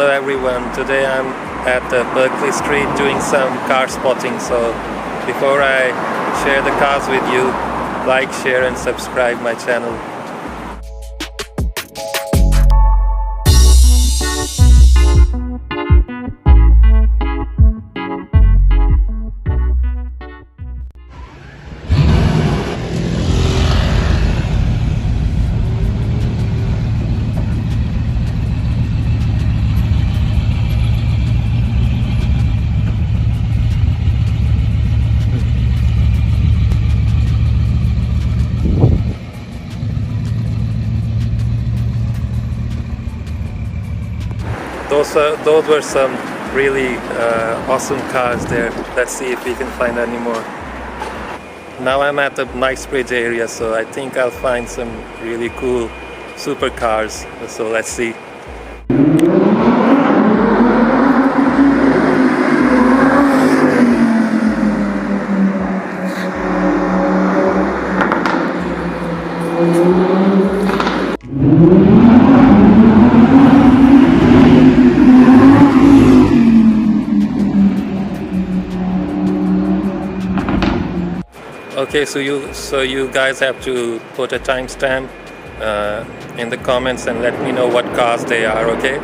Hello everyone, today I'm at Berkeley Street doing some car spotting, so before I share the cars with you, like, share and subscribe my channel. Those were some really awesome cars there. Let's see if we can find any more. Now I'm at the Knightsbridge area, so I think I'll find some really cool supercars. So let's see. Okay, so you guys have to put a timestamp in the comments and let me know what cars they are, okay?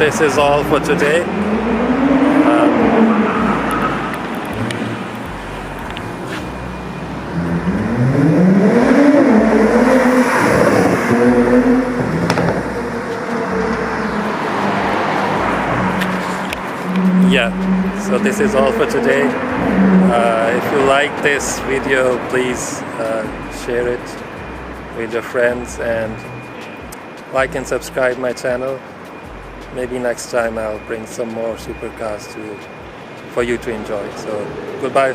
this is all for today. Yeah, so this is all for today. If you like this video, please share it with your friends and like and subscribe my channel. Maybe next time I'll bring some more supercars for you to enjoy. So goodbye.